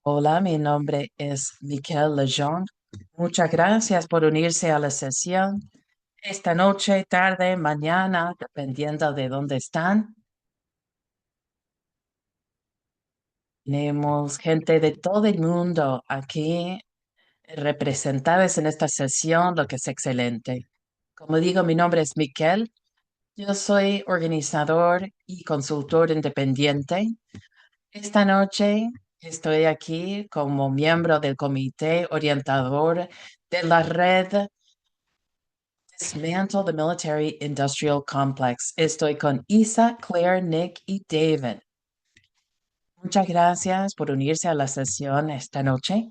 Hola, mi nombre es Miquel Lejeune. Muchas gracias por unirse a la sesión. Esta noche, tarde, mañana, dependiendo de dónde están, tenemos gente de todo el mundo aquí representadas en esta sesión, lo que es excelente. Como digo, mi nombre es Miquel. Yo soy organizador y consultor independiente. Esta noche estoy aquí como miembro del comité orientador de la red Dismantle the Military Industrial Complex. Estoy con Isa, Claire, Nick y David. Muchas gracias por unirse a la sesión esta noche.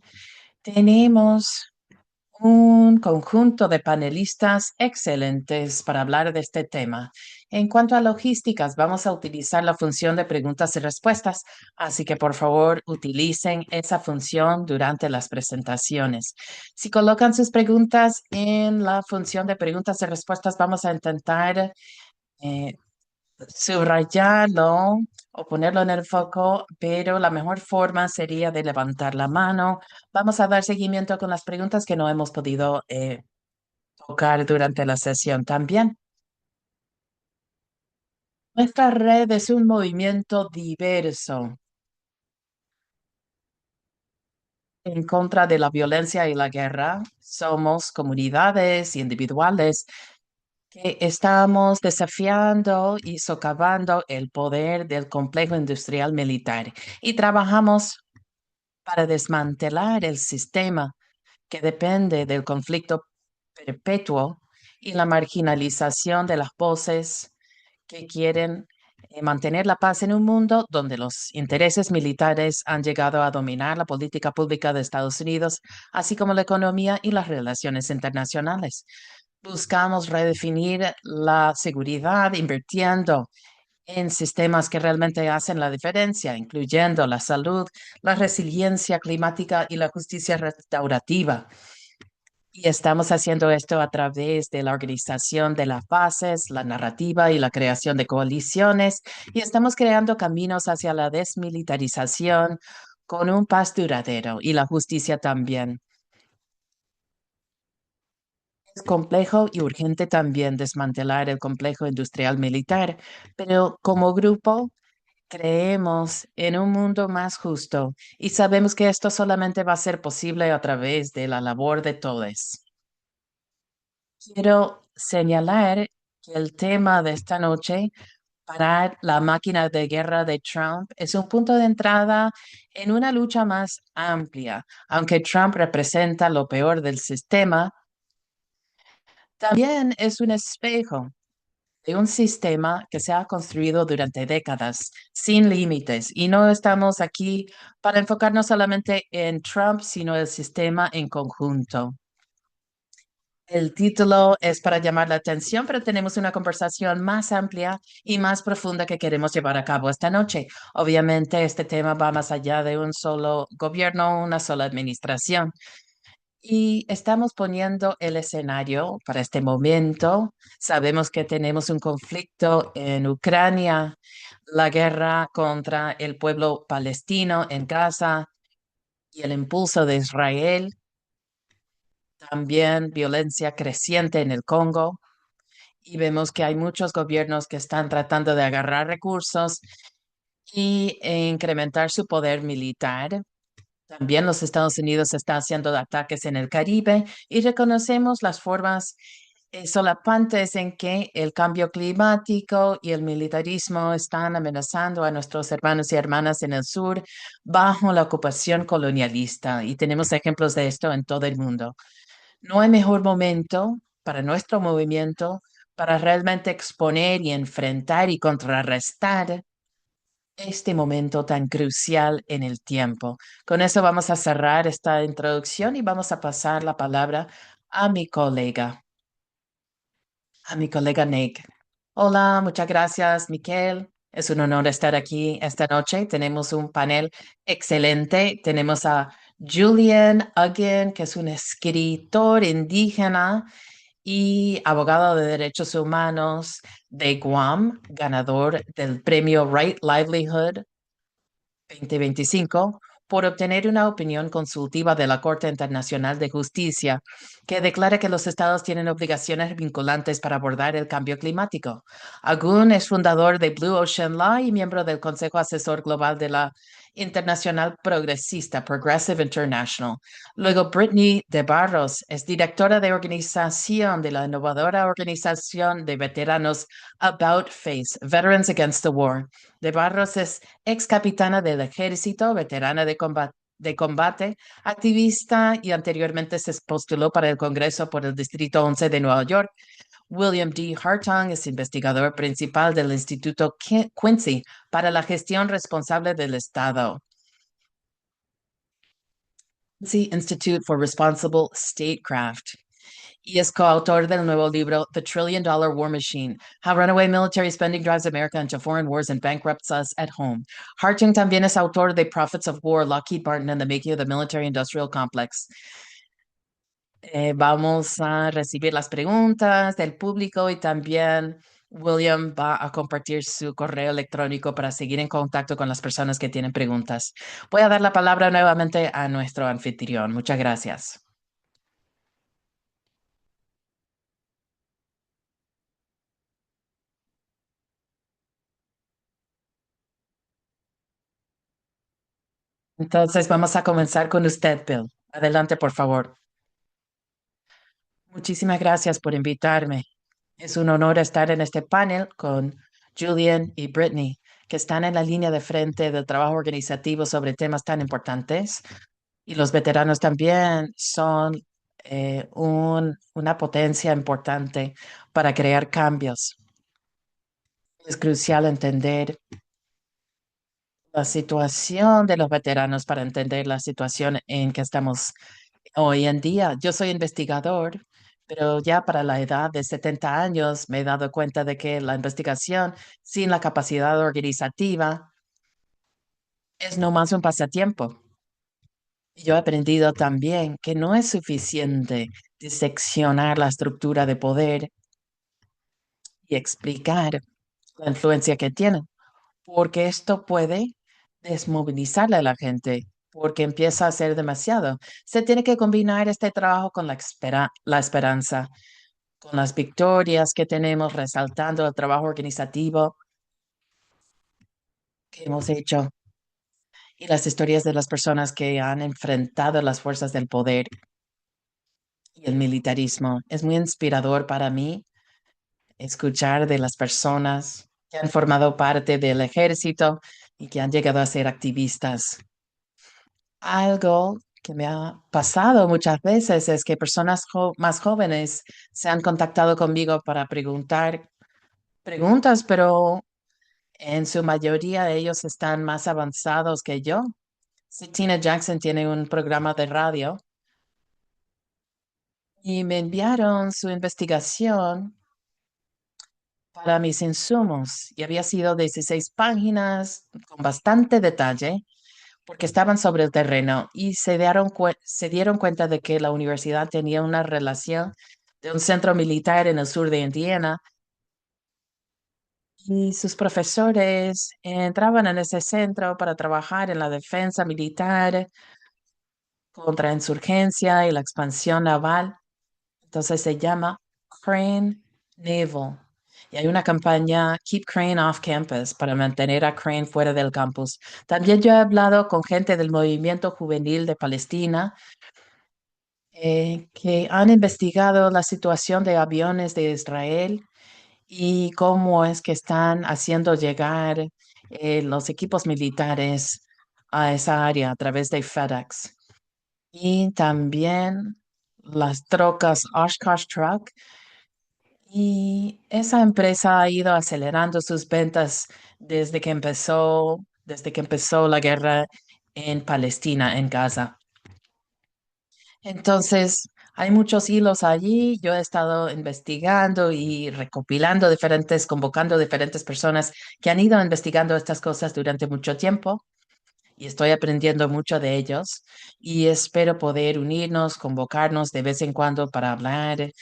Tenemos un conjunto de panelistas excelentes para hablar de este tema. En cuanto a logísticas, vamos a utilizar la función de preguntas y respuestas, así que por favor utilicen esa función durante las presentaciones. Si colocan sus preguntas en la función de preguntas y respuestas, vamos a intentar eh, subrayarlo o ponerlo en el foco, pero la mejor forma sería de levantar la mano. Vamos a dar seguimiento con las preguntas que no hemos podido tocar durante la sesión también. Nuestra red es un movimiento diverso en contra de la violencia y la guerra. Somos comunidades individuales que estamos desafiando y socavando el poder del complejo industrial militar y trabajamos para desmantelar el sistema que depende del conflicto perpetuo y la marginalización de las voces que quieren mantener la paz en un mundo donde los intereses militares han llegado a dominar la política pública de Estados Unidos, así como la economía y las relaciones internacionales. Buscamos redefinir la seguridad invirtiendo en sistemas que realmente hacen la diferencia, incluyendo la salud, la resiliencia climática y la justicia restaurativa. Y estamos haciendo esto a través de la organización de las bases, la narrativa y la creación de coaliciones. Y estamos creando caminos hacia la desmilitarización con un paz duradero y la justicia también. Es complejo y urgente también desmantelar el complejo industrial militar, pero como grupo creemos en un mundo más justo y sabemos que esto solamente va a ser posible a través de la labor de todos. Quiero señalar que el tema de esta noche, parar la máquina de guerra de Trump, es un punto de entrada en una lucha más amplia. Aunque Trump representa lo peor del sistema, también es un espejo de un sistema que se ha construido durante décadas sin límites. Y no estamos aquí para enfocarnos solamente en Trump, sino el sistema en conjunto. El título es para llamar la atención, pero tenemos una conversación más amplia y más profunda que queremos llevar a cabo esta noche. Obviamente, este tema va más allá de un solo gobierno, una sola administración. Y estamos poniendo el escenario para este momento. Sabemos que tenemos un conflicto en Ucrania, la guerra contra el pueblo palestino en Gaza y el impulso de Israel, también violencia creciente en el Congo. Y vemos que hay muchos gobiernos que están tratando de agarrar recursos e incrementar su poder militar. También los Estados Unidos están haciendo ataques en el Caribe y reconocemos las formas solapantes en que el cambio climático y el militarismo están amenazando a nuestros hermanos y hermanas en el sur bajo la ocupación colonialista. Y tenemos ejemplos de esto en todo el mundo. No hay mejor momento para nuestro movimiento para realmente exponer y enfrentar y contrarrestar este momento tan crucial en el tiempo. Con eso vamos a cerrar esta introducción y vamos a pasar la palabra a a mi colega Nick. Hola, muchas gracias, Miquel. Es un honor estar aquí esta noche. Tenemos un panel excelente. Tenemos a Julian Uggen, que es un escritor indígena y abogado de derechos humanos de Guam, ganador del premio Right Livelihood 2025. por obtener una opinión consultiva de la Corte Internacional de Justicia que declara que los estados tienen obligaciones vinculantes para abordar el cambio climático. Agun es fundador de Blue Ocean Law y miembro del Consejo Asesor Global de la Internacional Progresista, Progressive International. Luego, Brittany de Barros es directora de organización de la innovadora organización de veteranos About Face, Veterans Against the War. De Barros es ex capitana del ejército, veterana de combate, activista y anteriormente se postuló para el Congreso por el Distrito 11 de Nueva York. William D. Hartung es investigador principal del Instituto Quincy para la gestión responsable del Estado. Quincy Institute for Responsible Statecraft. Y es coautor del nuevo libro The Trillion Dollar War Machine: How Runaway Military Spending Drives America into Foreign Wars and Bankrupts Us at Home. Hartung también es autor de Prophets of War, Lockheed Martin and the Making of the Military Industrial Complex. Vamos a recibir las preguntas del público y también William va a compartir su correo electrónico para seguir en contacto con las personas que tienen preguntas. Voy a dar la palabra nuevamente a nuestro anfitrión. Muchas gracias. Entonces, vamos a comenzar con usted, Bill. Adelante, por favor. Muchísimas gracias por invitarme. Es un honor estar en este panel con Julian y Brittany, que están en la línea de frente del trabajo organizativo sobre temas tan importantes. Y los veteranos también son una potencia importante para crear cambios. Es crucial entender la situación de los veteranos para entender la situación en que estamos hoy en día. Yo soy investigador, pero ya para la edad de 70 años me he dado cuenta de que la investigación sin la capacidad organizativa es no más un pasatiempo. Yo he aprendido también que no es suficiente diseccionar la estructura de poder y explicar la influencia que tienen, porque esto puede desmovilizar a la gente, porque empieza a ser demasiado. Se tiene que combinar este trabajo con la esperanza, con las victorias que tenemos, resaltando el trabajo organizativo que hemos hecho y las historias de las personas que han enfrentado las fuerzas del poder y el militarismo. Es muy inspirador para mí escuchar de las personas que han formado parte del ejército y que han llegado a ser activistas. Algo que me ha pasado muchas veces es que personas más jóvenes se han contactado conmigo para preguntar preguntas, pero en su mayoría ellos están más avanzados que yo. Si Tina Jackson tiene un programa de radio y me enviaron su investigación para mis insumos y había sido 16 páginas con bastante detalle porque estaban sobre el terreno y se dieron cuenta de que la universidad tenía una relación de un centro militar en el sur de Indiana y sus profesores entraban en ese centro para trabajar en la defensa militar contra insurgencia y la expansión naval. Entonces se llama Crane Naval. Y hay una campaña Keep Crane Off Campus para mantener a Crane fuera del campus. También yo he hablado con gente del movimiento juvenil de Palestina que han investigado la situación de aviones de Israel y cómo es que están haciendo llegar los equipos militares a esa área a través de FedEx. Y también las trocas Oshkosh Truck. Y esa empresa ha ido acelerando sus ventas desde que empezó la guerra en Palestina, en Gaza. Entonces, hay muchos hilos allí. Yo he estado investigando y recopilando convocando diferentes personas que han ido investigando estas cosas durante mucho tiempo y estoy aprendiendo mucho de ellos y espero poder unirnos, convocarnos de vez en cuando para hablar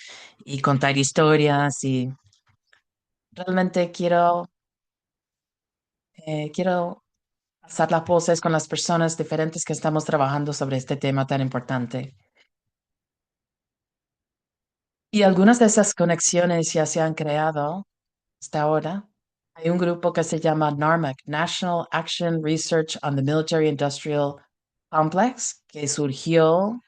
y contar historias y realmente quiero alzar las voces con las personas diferentes que estamos trabajando sobre este tema tan importante. Y algunas de esas conexiones ya se han creado hasta ahora. Hay un grupo que se llama NARMC, National Action Research on the Military Industrial Complex, que surgió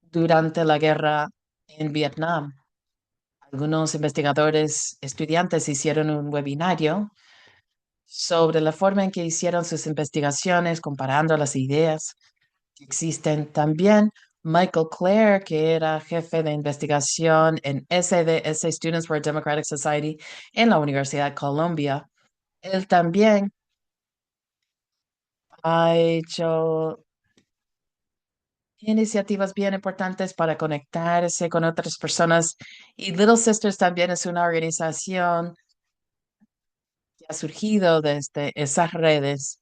durante la guerra en Vietnam. Algunos investigadores estudiantes hicieron un webinario sobre la forma en que hicieron sus investigaciones, comparando las ideas que existen. También Michael Clare, que era jefe de investigación en SDS, Students for a Democratic Society, en la Universidad de Columbia. Él también ha hecho iniciativas bien importantes para conectarse con otras personas. Y Little Sisters también es una organización que ha surgido desde esas redes.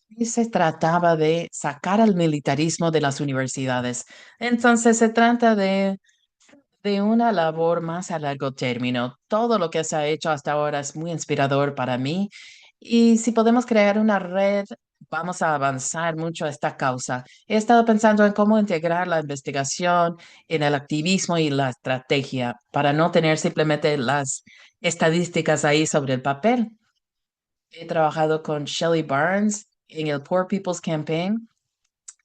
Y se trataba de sacar al militarismo de las universidades. Entonces se trata de una labor más a largo término. Todo lo que se ha hecho hasta ahora es muy inspirador para mí y si podemos crear una red, vamos a avanzar mucho a esta causa. He estado pensando en cómo integrar la investigación en el activismo y la estrategia para no tener simplemente las estadísticas ahí sobre el papel. He trabajado con Shelley Barnes en el Poor People's Campaign.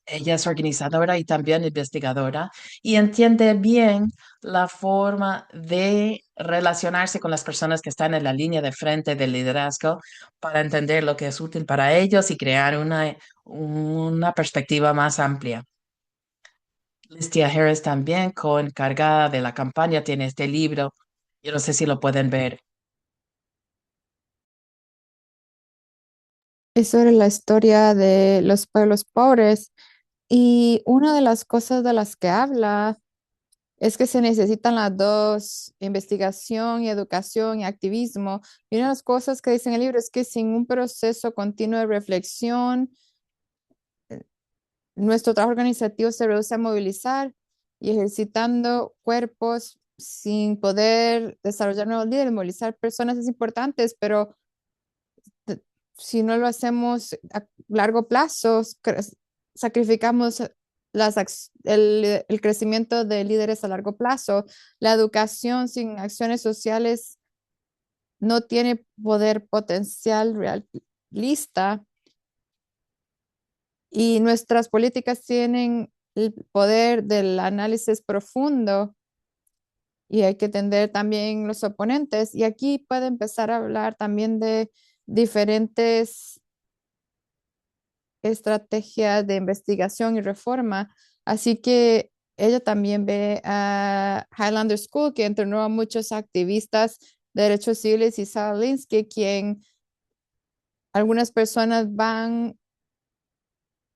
Ella es organizadora y también investigadora y entiende bien la forma de relacionarse con las personas que están en la línea de frente del liderazgo para entender lo que es útil para ellos y crear una perspectiva más amplia. Listia Harris también, co-encargada de la campaña, tiene este libro. Yo no sé si lo pueden ver. Es sobre la historia de los pueblos pobres y una de las cosas de las que habla es que se necesitan las dos, investigación y educación y activismo. Y una de las cosas que dice en el libro es que sin un proceso continuo de reflexión, nuestro trabajo organizativo se reduce a movilizar y ejercitando cuerpos sin poder desarrollar nuevos líderes, movilizar personas es importante, pero t- si no lo hacemos a largo plazo, sacrificamos el crecimiento de líderes a largo plazo. La educación sin acciones sociales no tiene poder potencial realista y nuestras políticas tienen el poder del análisis profundo y hay que entender también los oponentes. Y aquí puede empezar a hablar también de diferentes estrategias de investigación y reforma. Así que ella también ve a Highlander School, que entrenó a muchos activistas de derechos civiles, y Sarah Linsky, quien algunas personas van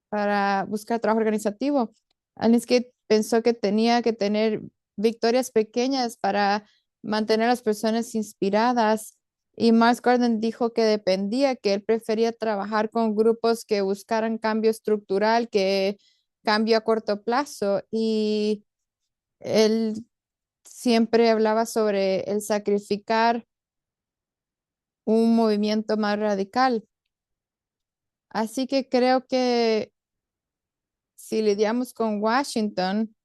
para buscar trabajo organizativo. Linsky pensó que tenía que tener victorias pequeñas para mantener a las personas inspiradas. Y Mars Gordon dijo que dependía, que él prefería trabajar con grupos que buscaran cambio estructural que cambio a corto plazo. Y él siempre hablaba sobre el sacrificar un movimiento más radical. Así que creo que si lidiamos con Washington,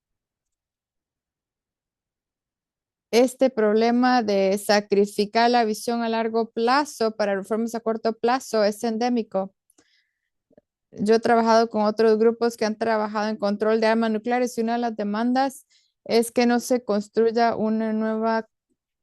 este problema de sacrificar la visión a largo plazo para reformas a corto plazo es endémico. Yo he trabajado con otros grupos que han trabajado en control de armas nucleares y una de las demandas es que no se construya una nueva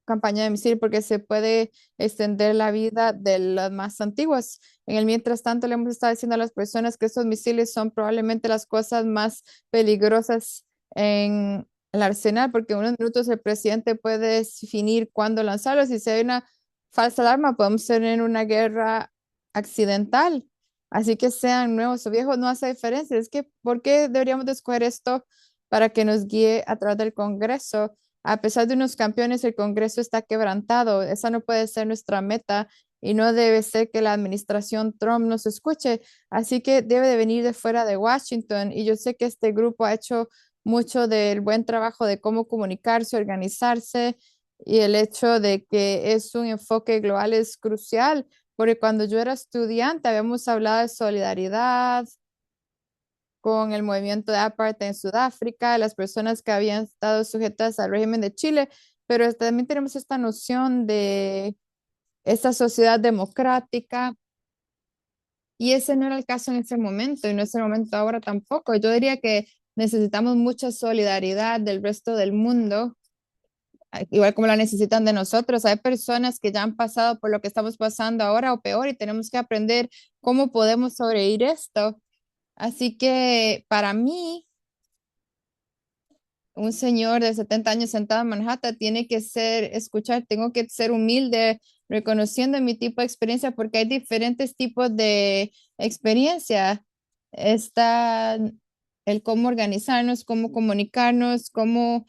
campaña de misiles porque se puede extender la vida de las más antiguas. En el mientras tanto, le hemos estado diciendo a las personas que estos misiles son probablemente las cosas más peligrosas en el arsenal, porque en unos minutos el presidente puede definir cuándo lanzarlos. Si se hay una falsa alarma, podemos tener una guerra accidental. Así que sean nuevos o viejos, no hace diferencia. Es que, ¿por qué deberíamos de escoger esto para que nos guíe a través del Congreso? A pesar de unos campeones, el Congreso está quebrantado. Esa no puede ser nuestra meta y no debe ser que la administración Trump nos escuche. Así que debe de venir de fuera de Washington. Y yo sé que este grupo ha hecho mucho del buen trabajo de cómo comunicarse, organizarse y el hecho de que es un enfoque global es crucial porque cuando yo era estudiante habíamos hablado de solidaridad con el movimiento de apartheid en Sudáfrica, las personas que habían estado sujetas al régimen de Chile, pero también tenemos esta noción de esta sociedad democrática. Y ese no era el caso en ese momento y no es el momento ahora tampoco. Yo diría que necesitamos mucha solidaridad del resto del mundo, igual como la necesitan de nosotros. Hay personas que ya han pasado por lo que estamos pasando ahora o peor y tenemos que aprender cómo podemos sobrevivir esto. Así que para mí, un señor de 70 años sentado en Manhattan tiene que escuchar, tengo que ser humilde, reconociendo mi tipo de experiencia, porque hay diferentes tipos de experiencia. Está el cómo organizarnos, cómo comunicarnos, cómo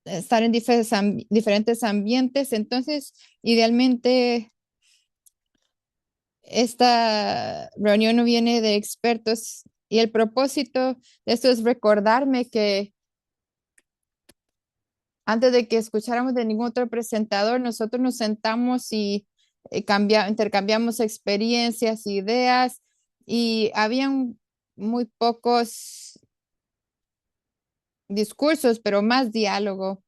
estar en diferentes ambientes. Entonces, idealmente, esta reunión no viene de expertos y el propósito de esto es recordarme que antes de que escucháramos de ningún otro presentador, nosotros nos sentamos y intercambiamos experiencias, ideas, y habían muy pocos discursos, pero más diálogo,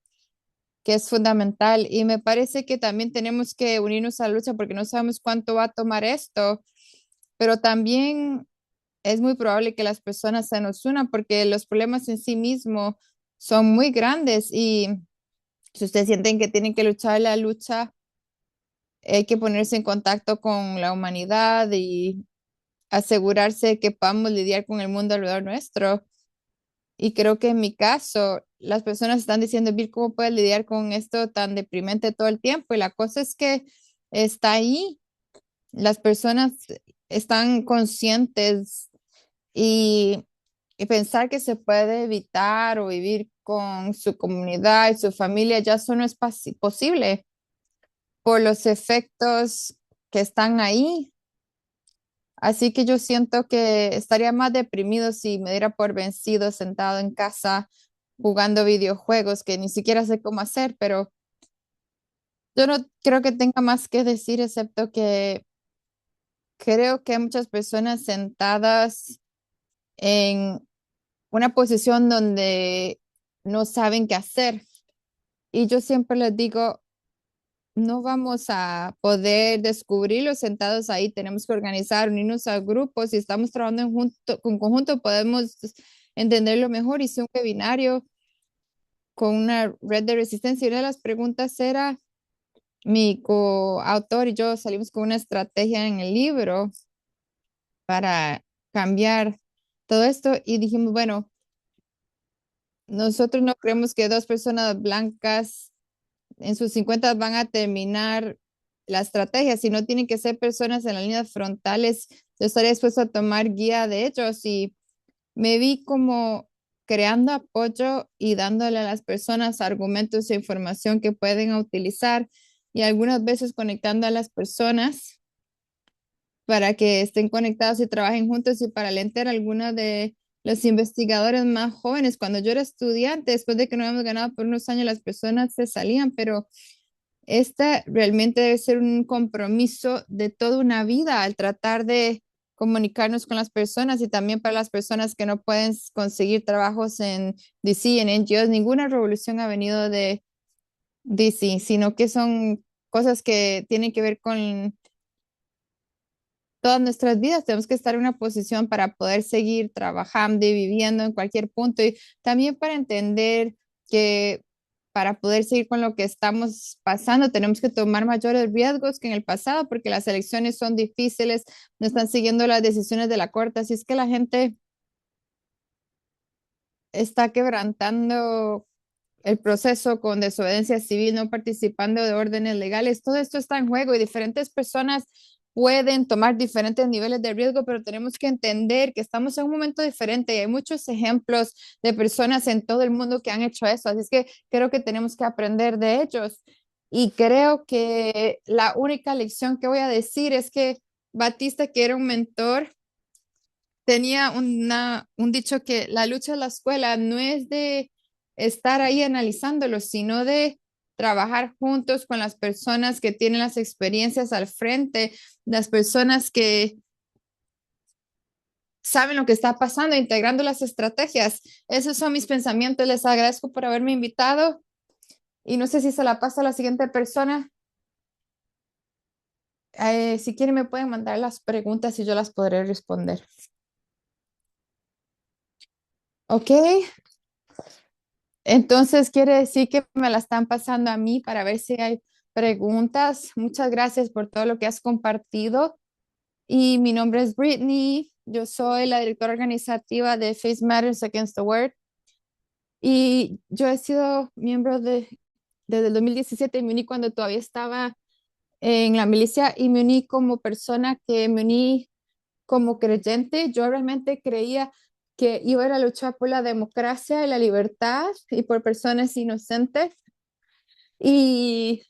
que es fundamental. Y me parece que también tenemos que unirnos a la lucha porque no sabemos cuánto va a tomar esto, pero también es muy probable que las personas se nos unan porque los problemas en sí mismos son muy grandes y si ustedes sienten que tienen que luchar la lucha, hay que ponerse en contacto con la humanidad y asegurarse que podamos lidiar con el mundo alrededor nuestro. Y creo que en mi caso, las personas están diciendo, Bill, ¿cómo puedes lidiar con esto tan deprimente todo el tiempo? Y la cosa es que está ahí, las personas están conscientes y, y pensar que se puede evitar o vivir con su comunidad y su familia, ya eso no es posible por los efectos que están ahí. Así que yo siento que estaría más deprimido si me diera por vencido sentado en casa jugando videojuegos que ni siquiera sé cómo hacer, pero yo no creo que tenga más que decir excepto que creo que hay muchas personas sentadas en una posición donde no saben qué hacer. Y yo siempre les digo, no vamos a poder descubrirlo sentados ahí. Tenemos que organizar, unirnos a grupos. Si estamos trabajando en conjunto, podemos entenderlo mejor. Hice un webinario con una red de resistencia y una de las preguntas era, mi coautor y yo salimos con una estrategia en el libro para cambiar todo esto y dijimos, bueno, nosotros no creemos que dos personas blancas en sus 50 van a terminar la estrategia, si no tienen que ser personas en las líneas frontales, yo estaría dispuesto a tomar guía de ellos y me vi como creando apoyo y dándole a las personas argumentos e información que pueden utilizar y algunas veces conectando a las personas para que estén conectados y trabajen juntos y para alentar a algunos de los investigadores más jóvenes. Cuando yo era estudiante, después de que no habíamos ganado por unos años, las personas se salían, pero esta realmente debe ser un compromiso de toda una vida al tratar de comunicarnos con las personas y también para las personas que no pueden conseguir trabajos en DC, en NGOs. Ninguna revolución ha venido de DC, sino que son cosas que tienen que ver con todas nuestras vidas. Tenemos que estar en una posición para poder seguir trabajando y viviendo en cualquier punto y también para entender que para poder seguir con lo que estamos pasando tenemos que tomar mayores riesgos que en el pasado porque las elecciones son difíciles, no están siguiendo las decisiones de la corte, así es que la gente está quebrantando el proceso con desobediencia civil, no participando de órdenes legales. Todo esto está en juego y diferentes personas pueden tomar diferentes niveles de riesgo, pero tenemos que entender que estamos en un momento diferente y hay muchos ejemplos de personas en todo el mundo que han hecho eso. Así es que creo que tenemos que aprender de ellos. Y creo que la única lección que voy a decir es que Batista, que era un mentor, tenía un dicho que la lucha de la escuela no es de estar ahí analizándolo, sino de trabajar juntos con las personas que tienen las experiencias al frente, las personas que saben lo que está pasando, integrando las estrategias. Esos son mis pensamientos. Les agradezco por haberme invitado y no sé si se la paso a la siguiente persona. Si quieren me pueden mandar las preguntas y yo las podré responder. Ok, entonces quiere decir que me la están pasando a mí para ver si hay preguntas. Muchas gracias por todo lo que has compartido. Y mi nombre es Brittany. Yo soy la directora organizativa de Face Matters Against the World. Y yo he sido miembro desde el 2017 y me uní cuando todavía estaba en la milicia y me uní como persona que me uní como creyente. Yo realmente creía que iba a ir a luchar por la democracia y la libertad y por personas inocentes. Y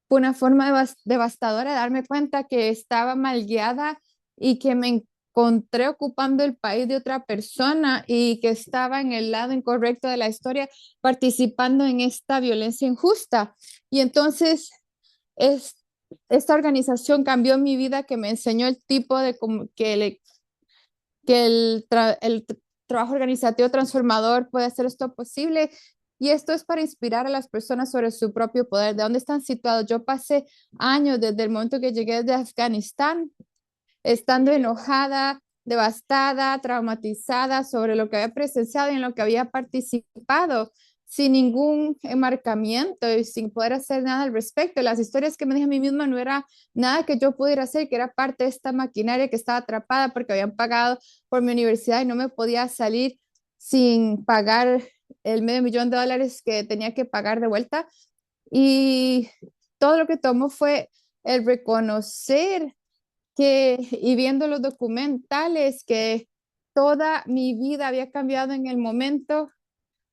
fue una forma devastadora de darme cuenta que estaba mal guiada y que me encontré ocupando el país de otra persona y que estaba en el lado incorrecto de la historia participando en esta violencia injusta. Y entonces es, esta organización cambió mi vida, que me enseñó el tipo de que el trabajo organizativo transformador puede hacer esto posible. Y esto es para inspirar a las personas sobre su propio poder, de dónde están situados. Yo pasé años desde el momento que llegué de Afganistán, estando enojada, devastada, traumatizada sobre lo que había presenciado y en lo que había participado, sin ningún enmarcamiento y sin poder hacer nada al respecto. Las historias que me dije a mí misma no era nada que yo pudiera hacer, que era parte de esta maquinaria que estaba atrapada porque habían pagado por mi universidad y no me podía salir sin pagar el $500,000 que tenía que pagar de vuelta. Y todo lo que tomó fue el reconocer y viendo los documentales, que toda mi vida había cambiado en el momento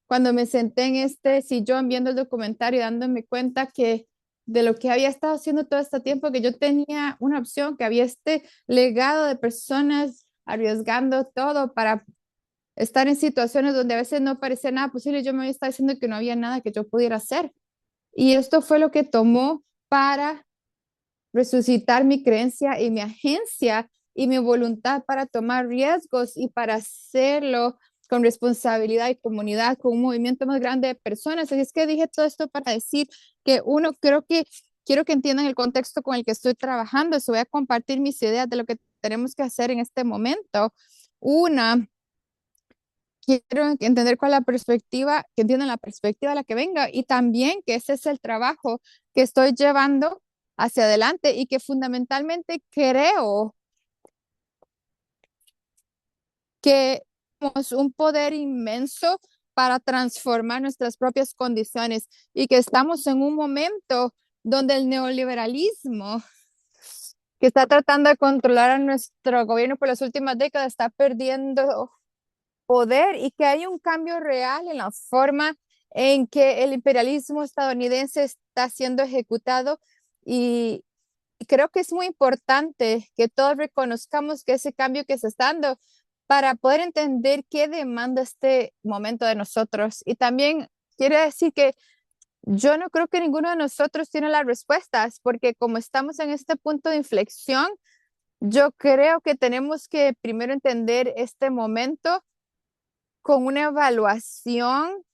cuando me senté en este sillón viendo el documentario, dándome cuenta que de lo que había estado haciendo todo este tiempo, que yo tenía una opción, que había este legado de personas arriesgando todo para estar en situaciones donde a veces no parecía nada posible. Yo me había estado diciendo que no había nada que yo pudiera hacer. Y esto fue lo que tomó para resucitar mi creencia y mi agencia y mi voluntad para tomar riesgos y para hacerlo con responsabilidad y comunidad, con un movimiento más grande de personas. Así es que dije todo esto para decir que uno, creo que quiero que entiendan el contexto con el que estoy trabajando. So voy a compartir mis ideas de lo que tenemos que hacer en este momento. Una, quiero entender cuál es la perspectiva, que entiendan la perspectiva a la que venga y también que ese es el trabajo que estoy llevando hacia adelante y que fundamentalmente creo que tenemos un poder inmenso para transformar nuestras propias condiciones y que estamos en un momento donde el neoliberalismo que está tratando de controlar a nuestro gobierno por las últimas décadas está perdiendo poder y que hay un cambio real en la forma en que el imperialismo estadounidense está siendo ejecutado y creo que es muy importante que todos reconozcamos que ese cambio que se está dando para poder entender qué demanda este momento de nosotros. Y también quiero decir que yo no creo que ninguno de nosotros tiene las respuestas, porque como estamos en este punto de inflexión, yo creo que tenemos que primero entender este momento con una evaluación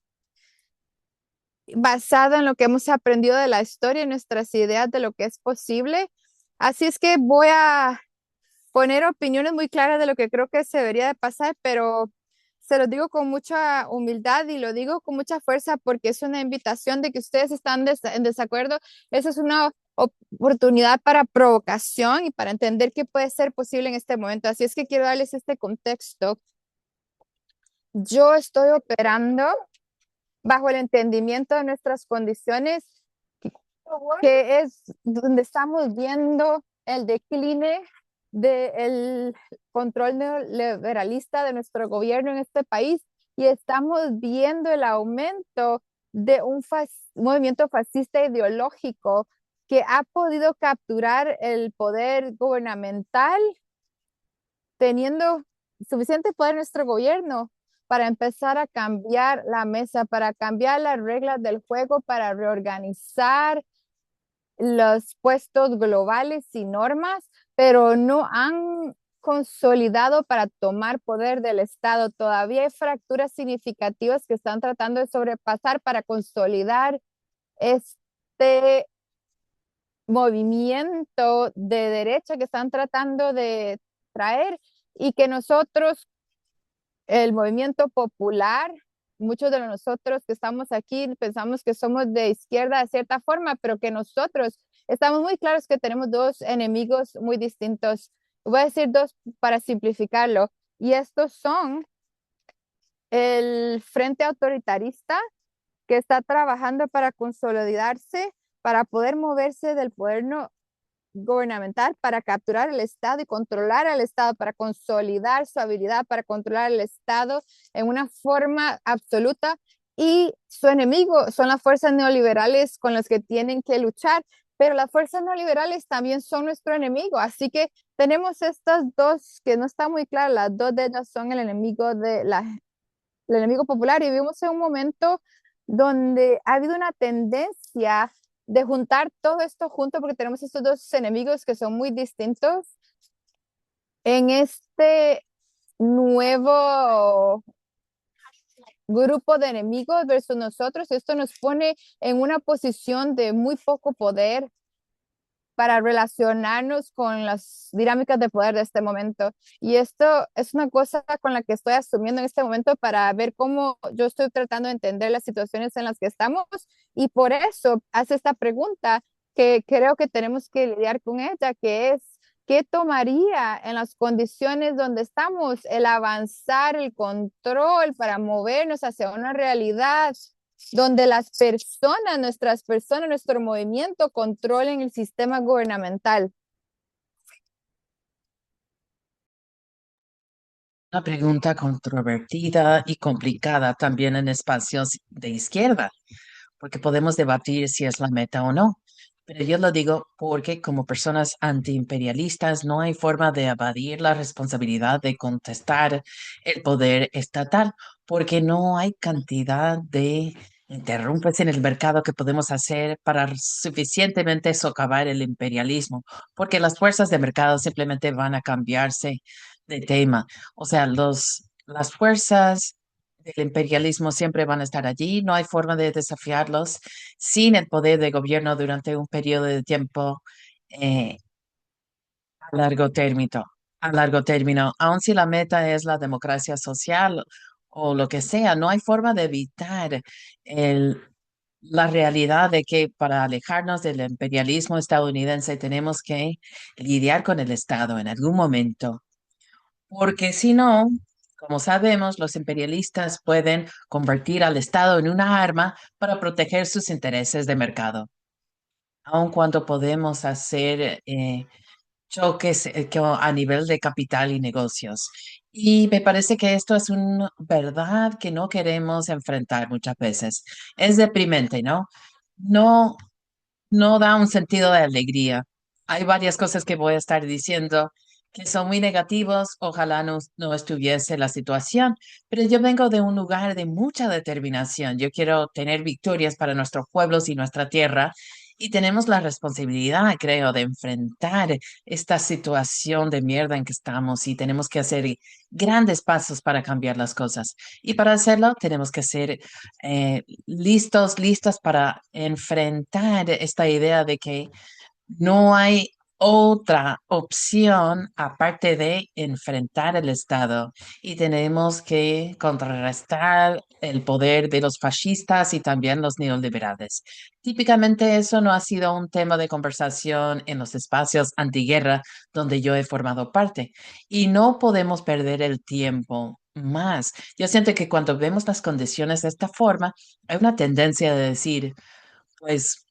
basada en lo que hemos aprendido de la historia y nuestras ideas de lo que es posible. Así es que voy a poner opiniones muy claras de lo que creo que se debería de pasar, pero se lo digo con mucha humildad y lo digo con mucha fuerza porque es una invitación de que ustedes están en desacuerdo. Esa es una oportunidad para provocación y para entender qué puede ser posible en este momento. Así es que quiero darles este contexto. Yo estoy operando bajo el entendimiento de nuestras condiciones, que es donde estamos viendo el decline del control neoliberalista de nuestro gobierno en este país y estamos viendo el aumento de un movimiento fascista ideológico que ha podido capturar el poder gubernamental, teniendo suficiente poder en nuestro gobierno para empezar a cambiar la mesa, para cambiar las reglas del juego, para reorganizar los puestos globales y normas, pero no han consolidado para tomar poder del Estado. Todavía hay fracturas significativas que están tratando de sobrepasar para consolidar este movimiento de derecha que están tratando de traer y que nosotros, el movimiento popular, muchos de nosotros que estamos aquí pensamos que somos de izquierda de cierta forma, pero que nosotros estamos muy claros que tenemos dos enemigos muy distintos. Voy a decir dos para simplificarlo, y estos son el frente autoritarista que está trabajando para consolidarse, para poder moverse del poder gubernamental, para capturar el Estado y controlar al Estado, para consolidar su habilidad, para controlar el Estado en una forma absoluta. Y su enemigo son las fuerzas neoliberales con las que tienen que luchar, pero las fuerzas neoliberales también son nuestro enemigo. Así que tenemos estas dos que no está muy claras, las dos de ellas son el enemigo popular, y vivimos en un momento donde ha habido una tendencia de juntar todo esto junto porque tenemos estos dos enemigos que son muy distintos en este nuevo grupo de enemigos versus nosotros. Esto nos pone en una posición de muy poco poder para relacionarnos con las dinámicas de poder de este momento. Y esto es una cosa con la que estoy asumiendo en este momento para ver cómo yo estoy tratando de entender las situaciones en las que estamos. Y por eso hace esta pregunta que creo que tenemos que lidiar con ella, que es, ¿qué tomaría en las condiciones donde estamos el avanzar el control para movernos hacia una realidad donde las personas, nuestras personas, nuestro movimiento controlen el sistema gubernamental? Una pregunta controvertida y complicada también en espacios de izquierda, porque podemos debatir si es la meta o no. Pero yo lo digo porque como personas antiimperialistas no hay forma de evadir la responsabilidad de contestar el poder estatal, porque no hay cantidad de interrumpes en el mercado que podemos hacer para suficientemente socavar el imperialismo, porque las fuerzas de mercado simplemente van a cambiarse de tema. O sea, las fuerzas del imperialismo siempre van a estar allí, no hay forma de desafiarlos sin el poder de gobierno durante un periodo de tiempo eh, a largo término, a largo término. Aun si la meta es la democracia social o lo que sea, no hay forma de evitar el, la realidad de que para alejarnos del imperialismo estadounidense tenemos que lidiar con el Estado en algún momento. Porque si no, como sabemos, los imperialistas pueden convertir al Estado en una arma para proteger sus intereses de mercado, aun cuando podemos hacer choques a nivel de capital y negocios. Y me parece que esto es una verdad que no queremos enfrentar muchas veces. Es deprimente, ¿no? No, no da un sentido de alegría. Hay varias cosas que voy a estar diciendo que son muy negativos. Ojalá no estuviese la situación, pero yo vengo de un lugar de mucha determinación. Yo quiero tener victorias para nuestros pueblos y nuestra tierra. Y tenemos la responsabilidad, creo, de enfrentar esta situación de mierda en que estamos y tenemos que hacer grandes pasos para cambiar las cosas. Y para hacerlo, tenemos que ser listas para enfrentar esta idea de que no hay otra opción aparte de enfrentar el Estado y tenemos que contrarrestar el poder de los fascistas y también los neoliberales. Típicamente eso no ha sido un tema de conversación en los espacios antiguerra donde yo he formado parte y no podemos perder el tiempo más. Yo siento que cuando vemos las condiciones de esta forma, hay una tendencia de decir, pues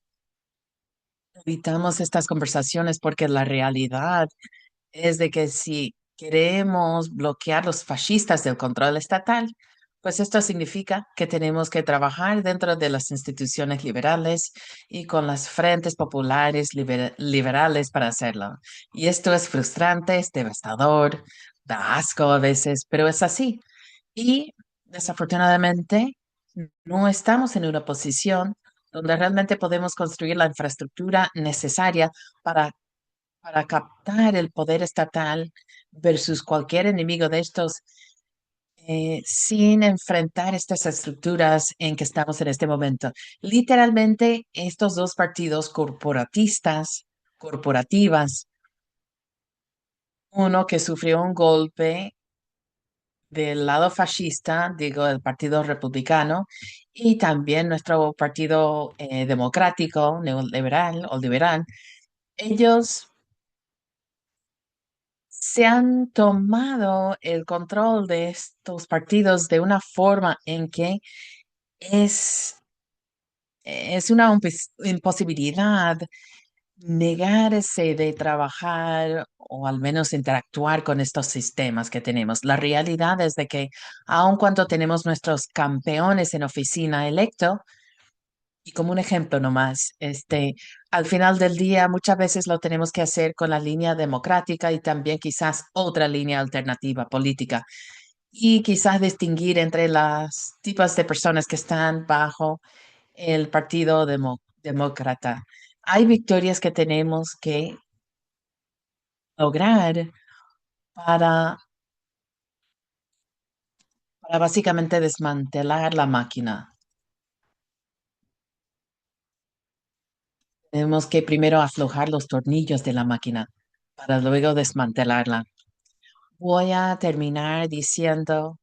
evitamos estas conversaciones porque la realidad es de que si queremos bloquear los fascistas del control estatal, pues esto significa que tenemos que trabajar dentro de las instituciones liberales y con las frentes populares liberales para hacerlo. Y esto es frustrante, es devastador, da asco a veces, pero es así. Y desafortunadamente, no estamos en una posición donde realmente podemos construir la infraestructura necesaria para, para captar el poder estatal versus cualquier enemigo de estos, sin enfrentar estas estructuras en que estamos en este momento. Literalmente, estos dos partidos corporativas, uno que sufrió un golpe del lado fascista, digo, el Partido Republicano, y también nuestro Partido Democrático, neoliberal o liberal, ellos se han tomado el control de estos partidos de una forma en que es, es una imposibilidad negarse de trabajar o al menos interactuar con estos sistemas que tenemos. La realidad es de que aun cuando tenemos nuestros campeones en oficina electo, y como un ejemplo nomás, al final del día muchas veces lo tenemos que hacer con la línea democrática y también quizás otra línea alternativa política y quizás distinguir entre las tipos de personas que están bajo el Partido Demócrata. Hay victorias que tenemos que lograr para, para básicamente desmantelar la máquina. Tenemos que primero aflojar los tornillos de la máquina para luego desmantelarla. Voy a terminar diciendo,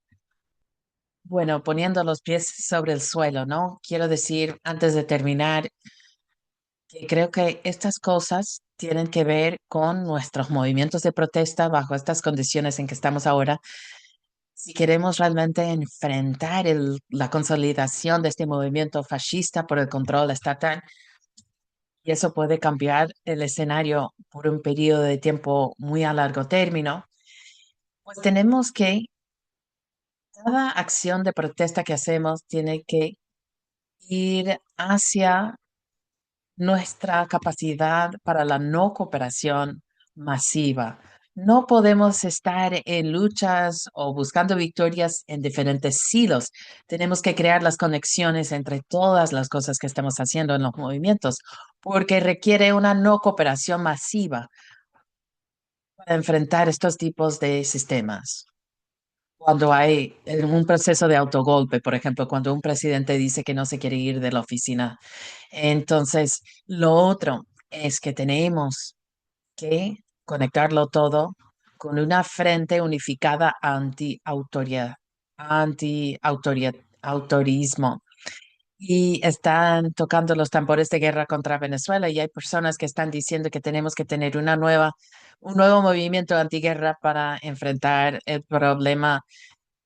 bueno, poniendo los pies sobre el suelo, ¿no? Quiero decir, antes de terminar, que creo que estas cosas tienen que ver con nuestros movimientos de protesta bajo estas condiciones en que estamos ahora. Si queremos realmente enfrentar la consolidación de este movimiento fascista por el control estatal, y eso puede cambiar el escenario por un periodo de tiempo muy a largo término, pues tenemos que, cada acción de protesta que hacemos tiene que ir hacia nuestra capacidad para la no cooperación masiva. No podemos estar en luchas o buscando victorias en diferentes silos. Tenemos que crear las conexiones entre todas las cosas que estamos haciendo en los movimientos, porque requiere una no cooperación masiva para enfrentar estos tipos de sistemas. Cuando hay un proceso de autogolpe, por ejemplo, cuando un presidente dice que no se quiere ir de la oficina. Entonces, lo otro es que tenemos que conectarlo todo con una frente unificada autorismo. Y están tocando los tambores de guerra contra Venezuela y hay personas que están diciendo que tenemos que tener un nuevo movimiento antiguerra para enfrentar el problema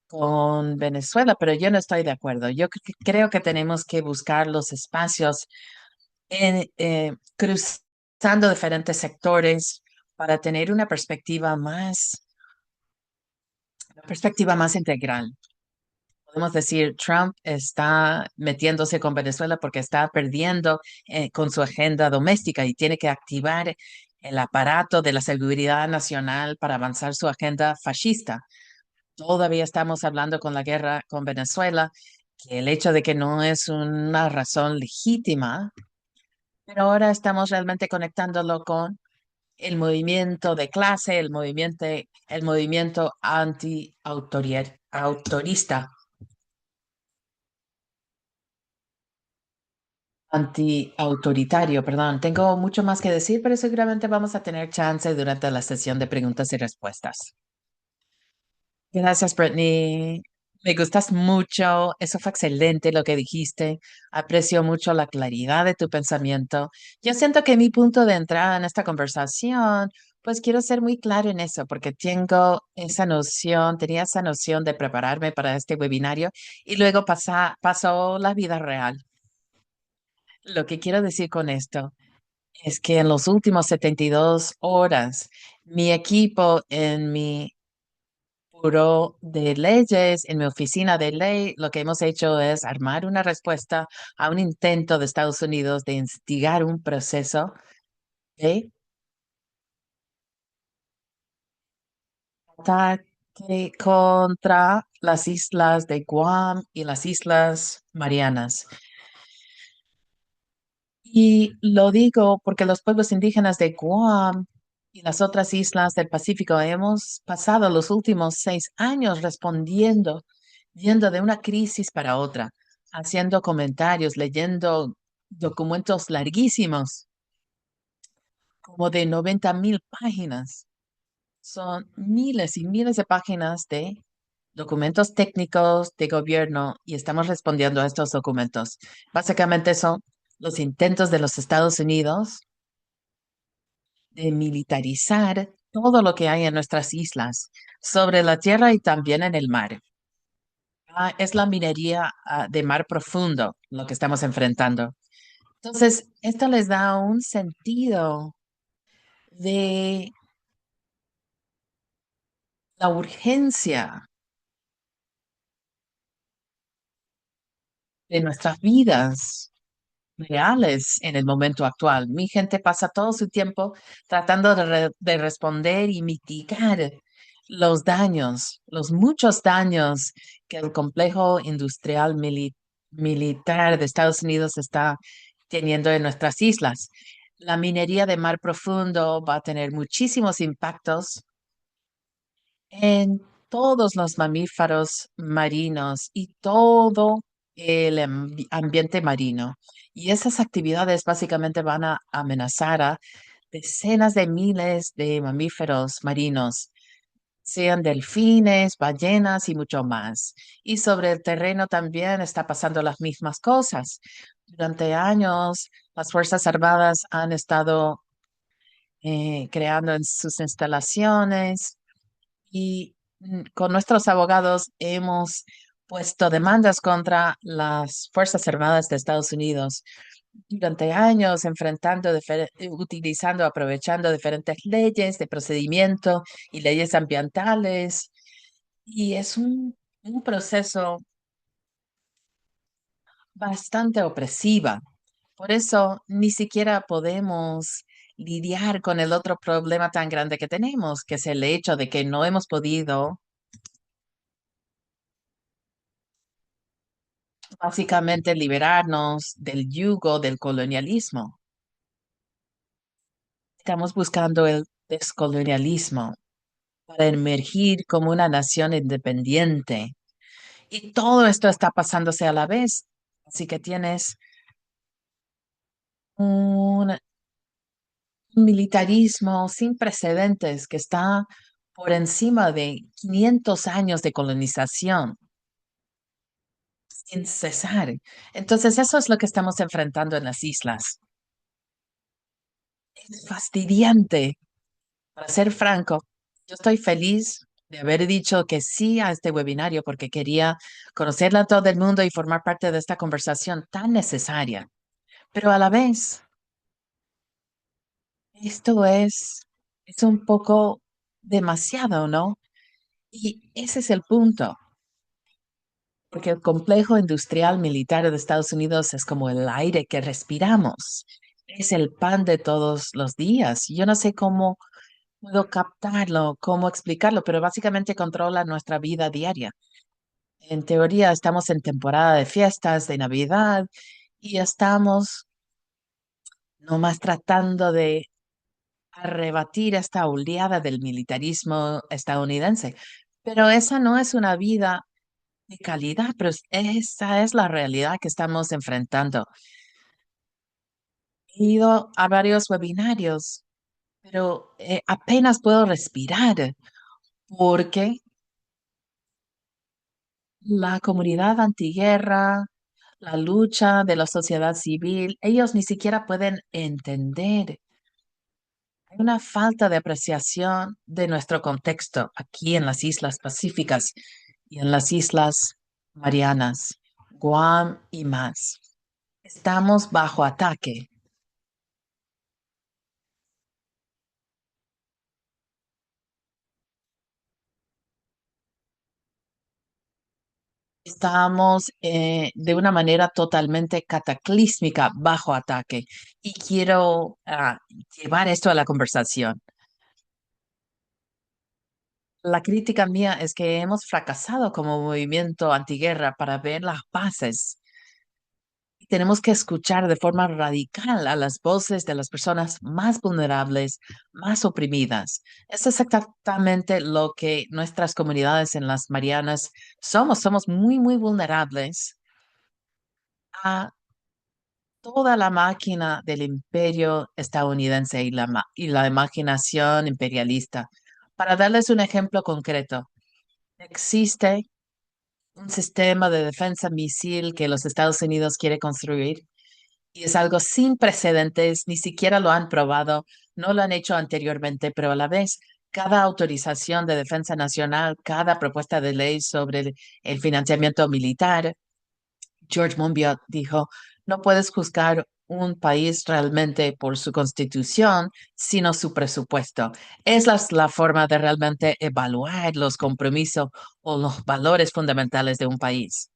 con Venezuela, pero yo no estoy de acuerdo. Yo creo que tenemos que buscar los espacios cruzando diferentes sectores para tener una perspectiva más integral. Podemos decir, Trump está metiéndose con Venezuela porque está perdiendo con su agenda doméstica y tiene que activar el aparato de la seguridad nacional para avanzar su agenda fascista. Todavía estamos hablando con la guerra con Venezuela, que el hecho de que no es una razón legítima, pero ahora estamos realmente conectándolo con el movimiento de clase, el movimiento autorista, anti-autoritario, perdón. Tengo mucho más que decir, pero seguramente vamos a tener chance durante la sesión de preguntas y respuestas. Gracias, Brittany. Me gustas mucho. Eso fue excelente lo que dijiste. Aprecio mucho la claridad de tu pensamiento. Yo siento que mi punto de entrada en esta conversación, pues quiero ser muy claro en eso, porque tenía esa noción de prepararme para este webinario y luego pasó la vida real. Lo que quiero decir con esto es que en los últimos 72 horas, mi equipo en mi Buró de leyes, en mi oficina de ley, lo que hemos hecho es armar una respuesta a un intento de Estados Unidos de instigar un proceso de ataque que contra las islas de Guam y las Islas Marianas. Y lo digo porque los pueblos indígenas de Guam y las otras islas del Pacífico hemos pasado los últimos 6 años respondiendo, yendo de una crisis para otra, haciendo comentarios, leyendo documentos larguísimos, como de 90.000 páginas. Son miles y miles de páginas de documentos técnicos de gobierno y estamos respondiendo a estos documentos. Básicamente son los intentos de los Estados Unidos de militarizar todo lo que hay en nuestras islas, sobre la tierra y también en el mar. Es la minería, de mar profundo lo que estamos enfrentando. Entonces, esto les da un sentido de la urgencia de nuestras vidas reales en el momento actual. Mi gente pasa todo su tiempo tratando de responder y mitigar los daños, los muchos daños que el complejo industrial militar de Estados Unidos está teniendo en nuestras islas. La minería de mar profundo va a tener muchísimos impactos en todos los mamíferos marinos y todo el ambiente marino. Y esas actividades básicamente van a amenazar a decenas de miles de mamíferos marinos, sean delfines, ballenas y mucho más. Y sobre el terreno también está pasando las mismas cosas. Durante años, las Fuerzas Armadas han estado creando en sus instalaciones y con nuestros abogados hemos puesto demandas contra las Fuerzas Armadas de Estados Unidos durante años, utilizando, aprovechando diferentes leyes de procedimiento y leyes ambientales. Y es un proceso bastante opresiva. Por eso ni siquiera podemos lidiar con el otro problema tan grande que tenemos, que es el hecho de que no hemos podido básicamente liberarnos del yugo del colonialismo. Estamos buscando el descolonialismo para emergir como una nación independiente. Y todo esto está pasándose a la vez. Así que tienes un militarismo sin precedentes que está por encima de 500 años de colonización sin cesar. Entonces, eso es lo que estamos enfrentando en las islas. Es fastidiante. Para ser franco, yo estoy feliz de haber dicho que sí a este webinario porque quería conocerla a todo el mundo y formar parte de esta conversación tan necesaria. Pero a la vez, esto es un poco demasiado, ¿no? Y ese es el punto, porque el complejo industrial militar de Estados Unidos es como el aire que respiramos. Es el pan de todos los días. Yo no sé cómo puedo captarlo, cómo explicarlo, pero básicamente controla nuestra vida diaria. En teoría, estamos en temporada de fiestas, de Navidad, y estamos nomás tratando de rebatir esta oleada del militarismo estadounidense. Pero esa no es una vida de calidad, pero esa es la realidad que estamos enfrentando. He ido a varios webinarios, pero apenas puedo respirar porque la comunidad antiguerra, la lucha de la sociedad civil, ellos ni siquiera pueden entender. Hay una falta de apreciación de nuestro contexto aquí en las Islas Pacíficas y en las Islas Marianas, Guam y más. Estamos bajo ataque. Estamos de una manera totalmente cataclísmica bajo ataque y quiero llevar esto a la conversación. La crítica mía es que hemos fracasado como movimiento antiguerra para ver las bases. Tenemos que escuchar de forma radical a las voces de las personas más vulnerables, más oprimidas. Es exactamente lo que nuestras comunidades en las Marianas somos. Somos muy, muy vulnerables a toda la máquina del imperio estadounidense y la imaginación imperialista. Para darles un ejemplo concreto, existe un sistema de defensa misil que los Estados Unidos quiere construir y es algo sin precedentes, ni siquiera lo han probado, no lo han hecho anteriormente, pero a la vez, cada autorización de defensa nacional, cada propuesta de ley sobre el financiamiento militar, George Monbiot dijo, no puedes juzgar un país realmente por su constitución, sino su presupuesto. La forma de realmente evaluar los compromisos o los valores fundamentales de un país.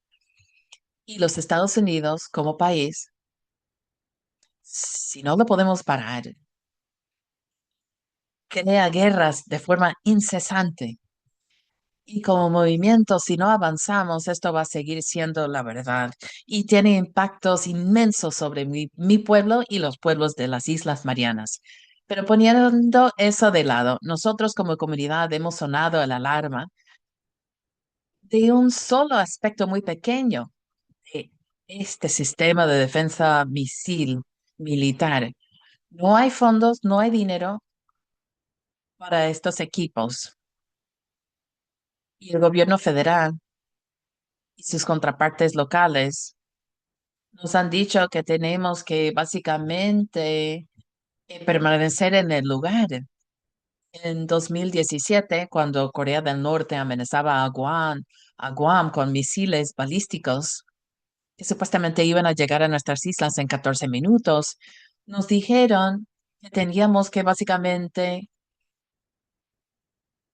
Y los Estados Unidos como país, si no lo podemos parar, crea guerras de forma incesante. Y como movimiento, si no avanzamos, esto va a seguir siendo la verdad y tiene impactos inmensos sobre mi pueblo y los pueblos de las Islas Marianas. Pero poniendo eso de lado, nosotros como comunidad hemos sonado la alarma de un solo aspecto muy pequeño de este sistema de defensa misil militar. No hay fondos, no hay dinero para estos equipos y el gobierno federal y sus contrapartes locales nos han dicho que tenemos que básicamente permanecer en el lugar. En 2017, cuando Corea del Norte amenazaba a Guam con misiles balísticos que supuestamente iban a llegar a nuestras islas en 14 minutos, nos dijeron que teníamos que básicamente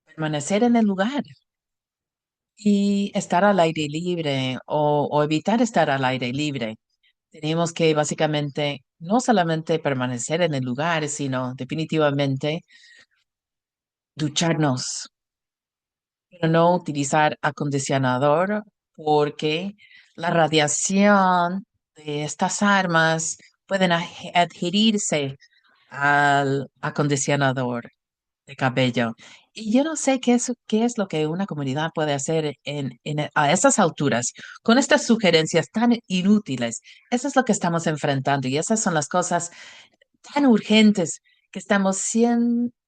permanecer en el lugar y estar al aire libre o evitar estar al aire libre. Tenemos que básicamente no solamente permanecer en el lugar, sino definitivamente ducharnos, pero no utilizar acondicionador porque la radiación de estas armas pueden adherirse al acondicionador de cabello. Y yo no sé qué es lo que una comunidad puede hacer a estas alturas, con estas sugerencias tan inútiles. Eso es lo que estamos enfrentando y esas son las cosas tan urgentes que estamos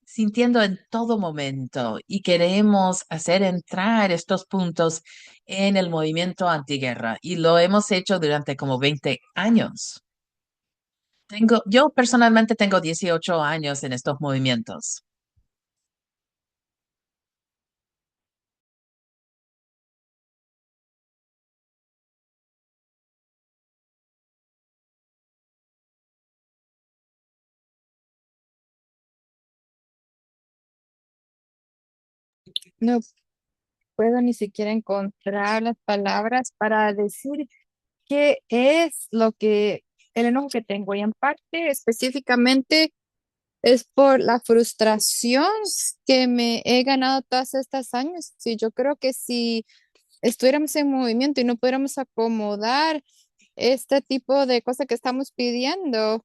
sintiendo en todo momento y queremos hacer entrar estos puntos en el movimiento antiguerra y lo hemos hecho durante como 20 años. Yo personalmente tengo 18 años en estos movimientos. No puedo ni siquiera encontrar las palabras para decir qué es lo que el enojo que tengo. Y en parte específicamente es por la frustración que me he ganado todos estos años. Sí, yo creo que si estuviéramos en movimiento y no pudiéramos acomodar este tipo de cosas que estamos pidiendo,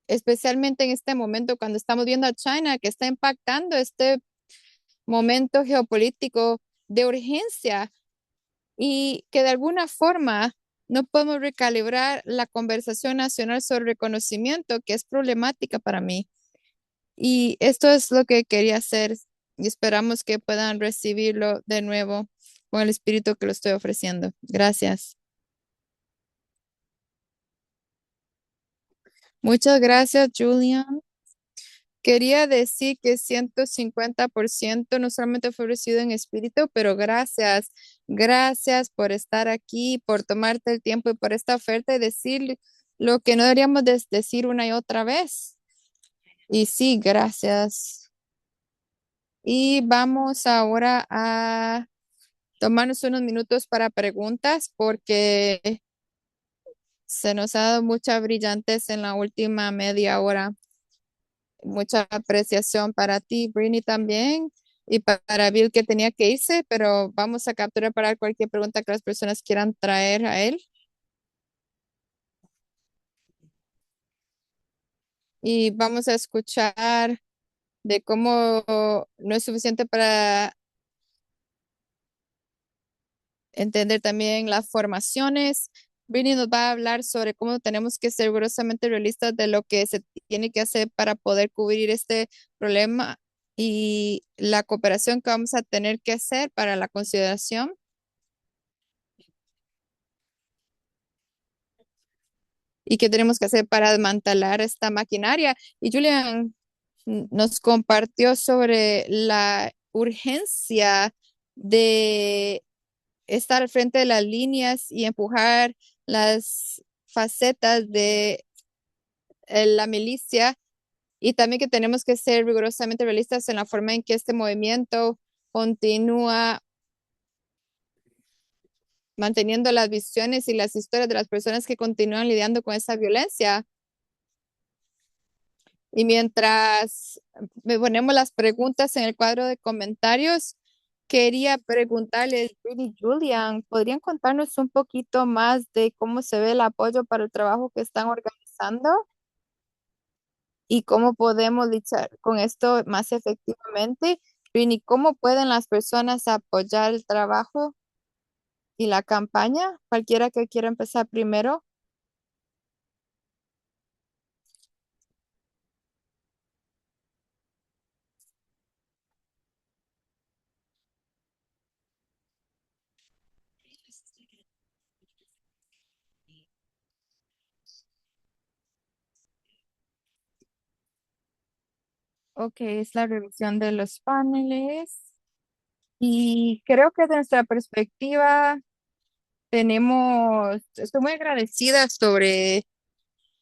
especialmente en este momento cuando estamos viendo a China que está impactando este momento geopolítico de urgencia y que de alguna forma no podemos recalibrar la conversación nacional sobre reconocimiento, que es problemática para mí. Y esto es lo que quería hacer y esperamos que puedan recibirlo de nuevo con el espíritu que lo estoy ofreciendo. Gracias. Muchas gracias, Julian. Quería decir que 150% no solamente fue recibido en espíritu, pero gracias, gracias por estar aquí, por tomarte el tiempo y por esta oferta y decir lo que no deberíamos decir una y otra vez. Y sí, gracias. Y vamos ahora a tomarnos unos minutos para preguntas porque se nos ha dado mucha brillantez en la última media hora. mucha apreciación para ti, Brini, también, y para Bill que tenía que irse, pero vamos a capturar para cualquier pregunta que las personas quieran traer a él. Y vamos a escuchar de cómo no es suficiente para entender también las formaciones. Brini nos va a hablar sobre cómo tenemos que ser rigurosamente realistas de lo que se tiene que hacer para poder cubrir este problema y la cooperación que vamos a tener que hacer para la consideración y qué tenemos que hacer para desmantelar esta maquinaria. Y Julian nos compartió sobre la urgencia de estar al frente de las líneas y empujar las facetas de la milicia y también que tenemos que ser rigurosamente realistas en la forma en que este movimiento continúa manteniendo las visiones y las historias de las personas que continúan lidiando con esa violencia. Y mientras me ponemos las preguntas en el cuadro de comentarios, quería preguntarles, Rudy y Julian, ¿podrían contarnos un poquito más de cómo se ve el apoyo para el trabajo que están organizando y cómo podemos luchar con esto más efectivamente? Rini, ¿cómo pueden las personas apoyar el trabajo y la campaña? Cualquiera que quiera empezar primero. Ok, es la revisión de los paneles. Y creo que de nuestra perspectiva estoy muy agradecida sobre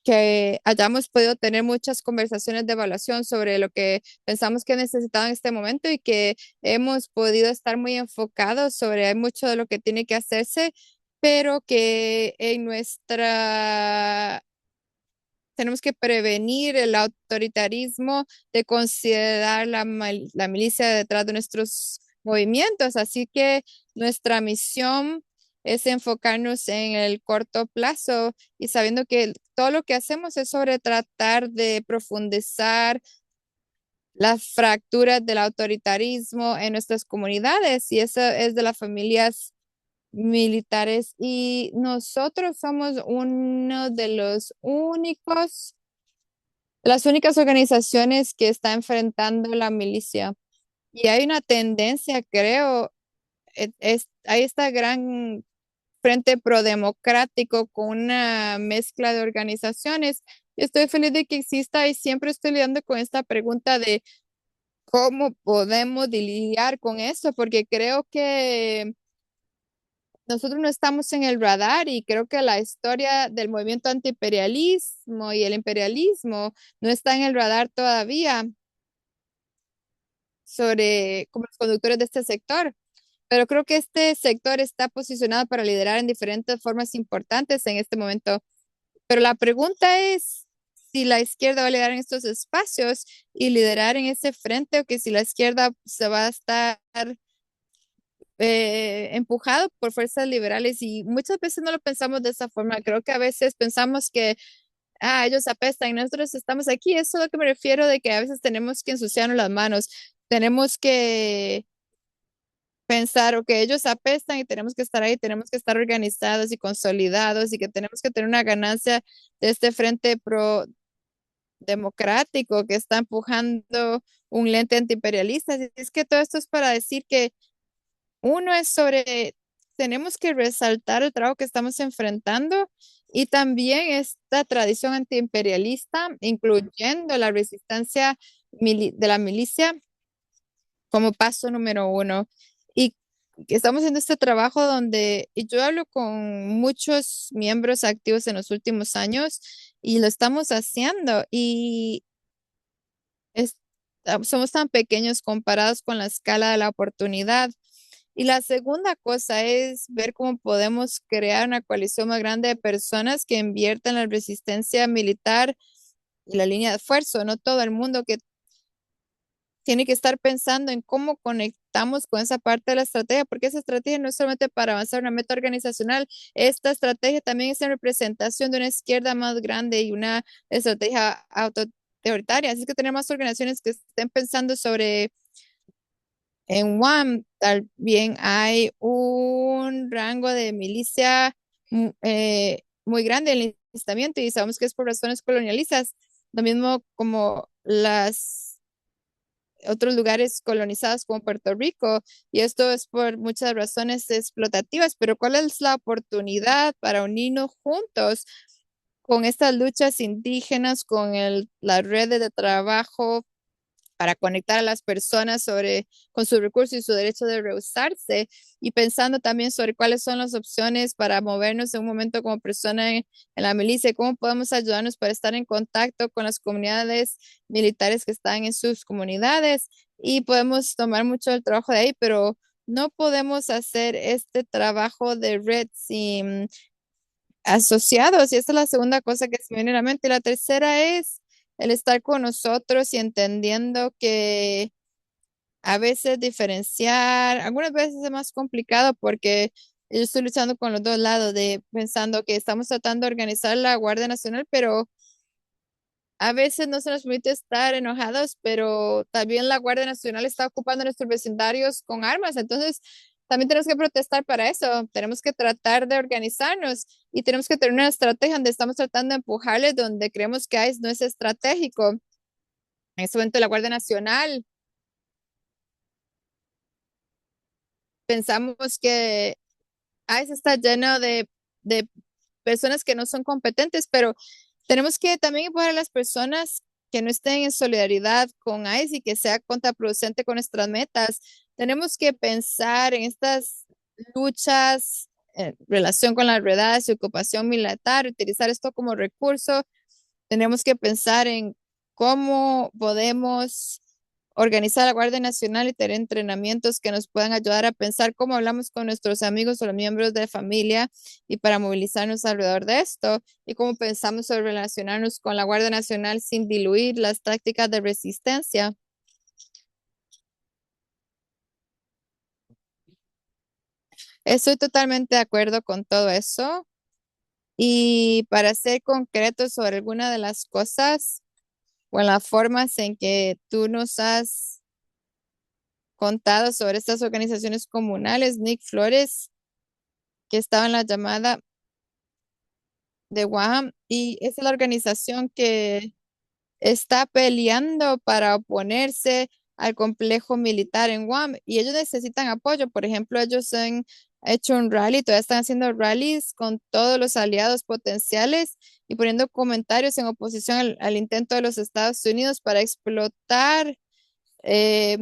que hayamos podido tener muchas conversaciones de evaluación sobre lo que pensamos que necesitaba en este momento y que hemos podido estar muy enfocados sobre hay mucho de lo que tiene que hacerse, pero que en nuestra tenemos que prevenir el autoritarismo de considerar la milicia detrás de nuestros movimientos. Así que nuestra misión es enfocarnos en el corto plazo y sabiendo que todo lo que hacemos es sobre tratar de profundizar las fracturas del autoritarismo en nuestras comunidades y eso es de las familias militares y nosotros somos uno de las únicas organizaciones que está enfrentando la milicia. Y hay una tendencia, creo, hay esta gran frente prodemocrático con una mezcla de organizaciones. Estoy feliz de que exista y siempre estoy lidiando con esta pregunta de cómo podemos lidiar con eso, porque creo que nosotros no estamos en el radar y creo que la historia del movimiento antiimperialismo y el imperialismo no está en el radar todavía sobre como los conductores de este sector. Pero creo que este sector está posicionado para liderar en diferentes formas importantes en este momento. Pero la pregunta es si la izquierda va a liderar en estos espacios y liderar en ese frente o que si la izquierda se va a estar empujado por fuerzas liberales y muchas veces no lo pensamos de esa forma. Creo que a veces pensamos que ellos apestan y nosotros estamos aquí. Eso es a lo que me refiero de que a veces tenemos que ensuciarnos las manos. Tenemos que pensar, ok, ellos apestan y tenemos que estar ahí, tenemos que estar organizados y consolidados y que tenemos que tener una ganancia de este frente pro democrático que está empujando un lente antiimperialista. Así es que todo esto es para decir que uno es sobre, tenemos que resaltar el trabajo que estamos enfrentando y también esta tradición antiimperialista, incluyendo la resistencia de la milicia como paso número uno. Y que estamos haciendo este trabajo donde y yo hablo con muchos miembros activos en los últimos años y lo estamos haciendo y es- somos tan pequeños comparados con la escala de la oportunidad. Y la segunda cosa es ver cómo podemos crear una coalición más grande de personas que inviertan en la resistencia militar y la línea de esfuerzo, no todo el mundo que tiene que estar pensando en cómo conectamos con esa parte de la estrategia, porque esa estrategia no es solamente para avanzar una meta organizacional, esta estrategia también es en representación de una izquierda más grande y una estrategia autoritaria. Así que tenemos más organizaciones que estén pensando sobre, en UAM también hay un rango de milicia muy grande en el enlistamiento y sabemos que es por razones colonialistas, lo mismo como las otros lugares colonizados como Puerto Rico, y esto es por muchas razones explotativas, pero ¿cuál es la oportunidad para unirnos juntos con estas luchas indígenas, con las redes de trabajo para conectar a las personas con sus recursos y su derecho de reusarse, y pensando también sobre cuáles son las opciones para movernos en un momento como persona en la milicia, y cómo podemos ayudarnos para estar en contacto con las comunidades militares que están en sus comunidades, y podemos tomar mucho del trabajo de ahí, pero no podemos hacer este trabajo de red sin asociados. Y esta es la segunda cosa que se me viene a la mente. Y la tercera es el estar con nosotros y entendiendo que a veces diferenciar, algunas veces es más complicado porque yo estoy luchando con los dos lados de pensando que estamos tratando de organizar la Guardia Nacional, pero a veces no se nos permite estar enojados, pero también la Guardia Nacional está ocupando nuestros vecindarios con armas, entonces también tenemos que protestar para eso, tenemos que tratar de organizarnos y tenemos que tener una estrategia donde estamos tratando de empujarles, donde creemos que ICE no es estratégico. En este momento la Guardia Nacional, pensamos que ICE está lleno de personas que no son competentes, pero tenemos que también empujar a las personas que no estén en solidaridad con ICE y que sea contraproducente con nuestras metas. Tenemos que pensar en estas luchas en relación con las redadas y ocupación militar, utilizar esto como recurso. Tenemos que pensar en cómo podemos organizar la Guardia Nacional y tener entrenamientos que nos puedan ayudar a pensar cómo hablamos con nuestros amigos o los miembros de familia y para movilizarnos alrededor de esto y cómo pensamos sobre relacionarnos con la Guardia Nacional sin diluir las tácticas de resistencia. Estoy totalmente de acuerdo con todo eso. Y para ser concreto sobre alguna de las cosas o en las formas en que tú nos has contado sobre estas organizaciones comunales, Nick Flores, que estaba en la llamada de Guam, y es la organización que está peleando para oponerse al complejo militar en Guam, y ellos necesitan apoyo. Por ejemplo, ellos han hecho un rally, todavía están haciendo rallies con todos los aliados potenciales y poniendo comentarios en oposición al intento de los Estados Unidos para explotar eh,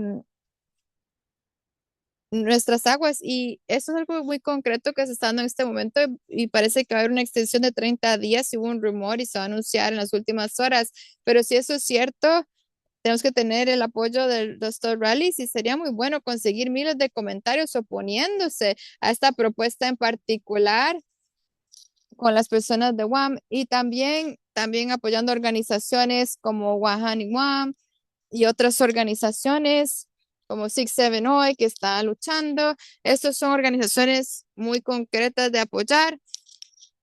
nuestras aguas. Y eso es algo muy concreto que se está dando en este momento y parece que va a haber una extensión de 30 días, y hubo un rumor y se va a anunciar en las últimas horas. Pero si eso es cierto, tenemos que tener el apoyo de los dos rallies y sería muy bueno conseguir miles de comentarios oponiéndose a esta propuesta en particular con las personas de WAM, y también apoyando organizaciones como Wahan y WAM y otras organizaciones como Six Seven Hoy que están luchando. Estas son organizaciones muy concretas de apoyar,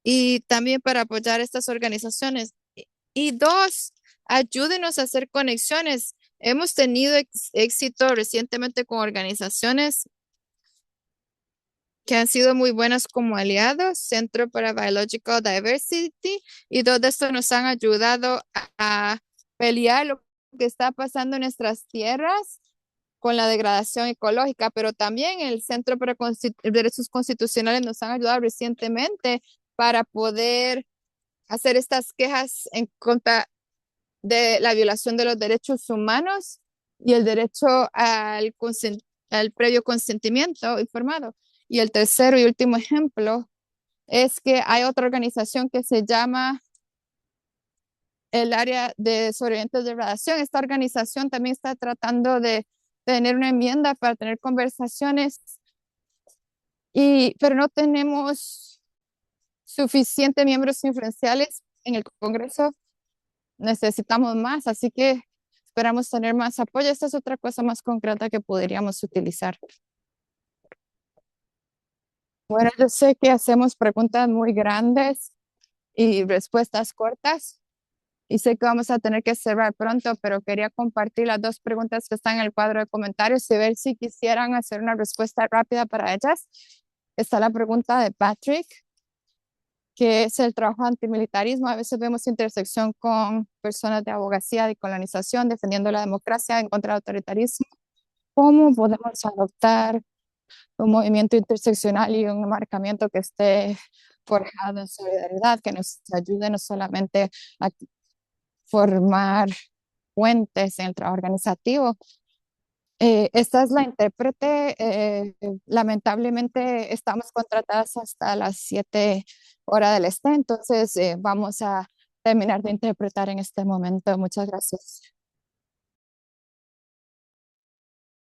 y también para apoyar estas organizaciones. Y dos, ayúdenos a hacer conexiones. Hemos tenido éxito recientemente con organizaciones que han sido muy buenas como aliados, Centro para Biological Diversity, y dos de estos nos han ayudado a pelear lo que está pasando en nuestras tierras con la degradación ecológica, pero también el Centro para Derechos Constitucionales nos han ayudado recientemente para poder hacer estas quejas en contra de la violación de los derechos humanos y el derecho al previo consentimiento informado. Y el tercero y último ejemplo es que hay otra organización que se llama el Área de Sobrevivientes de Radiación. Esta organización también está tratando de tener una enmienda para tener conversaciones, pero no tenemos suficientes miembros influenciales en el Congreso necesitamos más, así que esperamos tener más apoyo. Esta es otra cosa más concreta que podríamos utilizar. Bueno, yo sé que hacemos preguntas muy grandes y respuestas cortas y sé que vamos a tener que cerrar pronto, pero quería compartir las dos preguntas que están en el cuadro de comentarios y ver si quisieran hacer una respuesta rápida para ellas. Está la pregunta de Patrick, que es el trabajo antimilitarismo. A veces vemos intersección con personas de abogacía, de colonización, defendiendo la democracia en contra del autoritarismo. ¿Cómo podemos adoptar un movimiento interseccional y un enmarcamiento que esté forjado en solidaridad, que nos ayude no solamente a formar puentes en el trabajo organizativo? Esta es la intérprete. Lamentablemente estamos contratadas hasta las 7 horas del este, entonces vamos a terminar de interpretar en este momento. Muchas gracias.